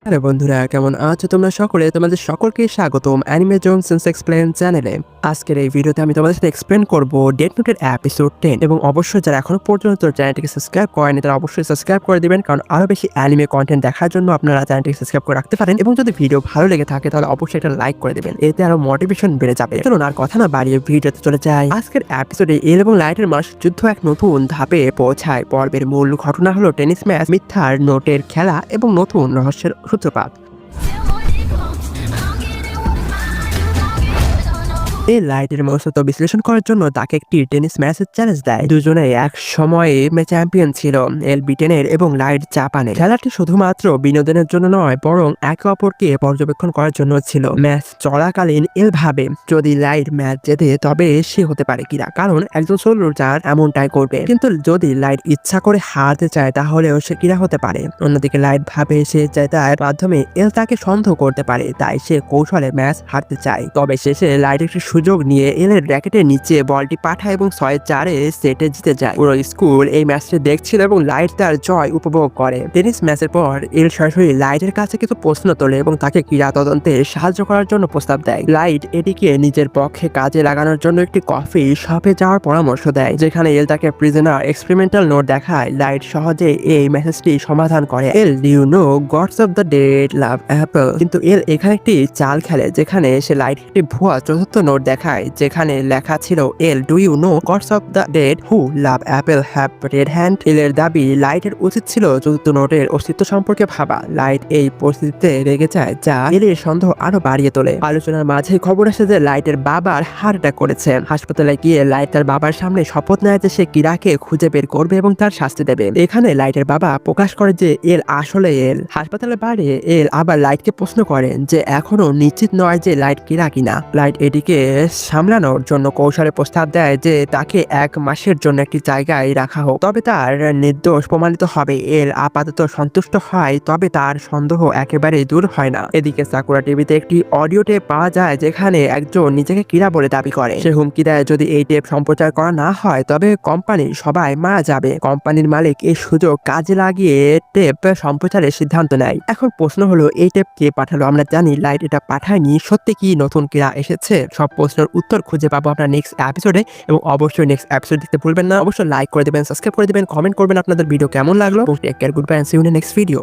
Hello বন্ধুরা, কেমন আছো তোমরা সকলে? তোমাদের সকলকে স্বাগতম অ্যানিমে জোনস এক্সপ্লেন চ্যানেলে। আজকের এই ভিডিওতে আমি তোমাদের সাথে এক্সপ্লেন করব ডেথ নোটের এপিসোড 10 এবং অবশ্যই যারা এখনো পর্যন্ত চ্যানেলটিকে সাবস্ক্রাইব করেনি তারা অবশ্যই সাবস্ক্রাইব করে দিবেন, কারণ আরো বেশি অ্যানিমে কন্টেন্ট দেখার জন্য আপনারা চ্যানেলটিকে সাবস্ক্রাইব করে রাখতে পারেন। এবং যদি ভিডিও ভালো লেগে থাকে তাহলে অবশ্যই একটা লাইক করে দিবেন, এতে আরো মোটিভেশন বেড়ে যাবে। চলুন আর কথা না বাড়িয়ে ভিডিওতে চলে যাই। আজকের এপিসোডে এল এবং লাইটের মানসিক যুদ্ধ এক নতুন ধাপে পৌঁছায়। পর্বের মূল ঘটনা হলো টেনিস ম্যাচ, মিথ্যার নোটের খেলা এবং নতুন রহস্যের সূত্রপাত। এই লাইটের মনস্তত্ত্ব বিশ্লেষণ করার জন্য তাকে একটি টেনিস ম্যাচের চ্যালেঞ্জ দেয়। দুজনে এক সময়ে চ্যাম্পিয়ন ছিল, এল ব্রিটেনের এবং লাইট জাপানের। খেলাটি শুধুমাত্র বিনোদনের জন্য নয়, বরং একে অপরকে পর্যবেক্ষণ করার জন্য ছিল। ম্যাচ চলাকালীন এল ভাবে যদি লাইট ম্যাচ জেতে তবে সে হতে পারে কিনা, কারণ একজন সোলোজার এমনটাই করবে। কিন্তু যদি লাইট ইচ্ছা করে হারতে চায় তাহলেও সে কিনা হতে পারে। অন্যদিকে লাইট ভাবে সে জেতার মাধ্যমে এল তাকে সন্দেহ করতে পারে, তাই সে কৌশলে ম্যাচ হারতে চায়। তবে শেষে লাইট একটি সুযোগ নিয়ে এলের র্যাকেটের নিচে বলটি পাঠায় এবং 6-4 সেটে জিতে যায়। পুরো স্কুল এই ম্যাচটি দেখছিল এবং লাইট তার জয় উপভোগ করে। টেনিস ম্যাচের পর এল সরাসরি লাইটের কাছে কিছু প্রশ্ন তোলে এবং তাকে ক্রীড়া তদন্তে সাহায্য করার জন্য প্রস্তাব দেয়। লাইট এটিকে নিজের পক্ষে কাজে লাগানোর জন্য একটি কফি শপে যাওয়ার পরামর্শ দেয়, যেখানে এল তাকে প্রিজনার এক্সপেরিমেন্টাল নোট দেখায়। লাইট সহজে এই মেসেজটি সমাধান করে। L you know gods of the dead love apple. কিন্তু এল এখানে একটি চাল খেলে, যেখানে সে লাইট একটি ভুয়া চতুর্থ নোট দেখায়, যেখানে লেখা ছিল L do you know gods of the dead who love apple have red hand. এলের দাবি লাইটের উচিত ছিল চতুর্থ নোটের অস্তিত্ব সম্পর্কে ভাবা। লাইট এই পরিস্থিতিতে রেগে যায়, যা এলের সন্দেহ আরো বাড়িয়ে তোলে। আলোচনার মাঝে খবর আসে যে লাইটের বাবার হার্ট অ্যাটাক করেছে। হাসপাতালে গিয়ে লাইট তার বাবার সামনে শপথ নেয় যে সে কিরাকে খুঁজে বের করবে এবং তার শাস্তি দেবে। এখানে লাইটের বাবা প্রকাশ করে যে এল আসলে এল। হাসপাতালে বাইরে এল আবার লাইটকে প্রশ্ন করেন যে এখনো নিশ্চিত নয় যে লাইট কিরা কিনা। লাইট এটিকে সামলানোর জন্য কৌশলে প্রস্তাব দেয় যে তাকে 1 মাসের জন্য একটি জায়গায় রাখা হোক, তবে তার নির্দোষ প্রমাণিত হবে। এল আপাতত সন্তুষ্ট হয়, তবে তার সন্দেহ একেবারেই দূর হয় না। এদিকে সাকুরা টিভিতে একটি অডিও টেপ পাওয়া যায়, যেখানে একজন নিজেকে কিরা বলে দাবি করে। সে হুমকি দেয় যদি এই টেপ সম্প্রচার করা না হয় তবে কোম্পানির সবাই মারা যাবে। কোম্পানির মালিক এই সুযোগ কাজে লাগিয়ে টেপ সম্প্রচারের সিদ্ধান্ত নেয়। এখন প্রশ্ন হলো এই টেপ কে পাঠালো? আমরা জানি লাইট এটা পাঠায়নি। সত্যি কি নতুন কিরা এসেছে? সব প্রশ্নের উত্তর খুঁজে পাবো আপনার নেক্সট এপিসোডে, এবং অবশ্যই নেক্সট এপিসোড দেখতে ভুলবেন না। অবশ্যই লাইক করে দিবেন, সাবস্ক্রাইব করে দিবেন, কমেন্ট করবেন আপনাদের ভিডিও কেমন লাগলো। Take care, goodbye, see you in next video.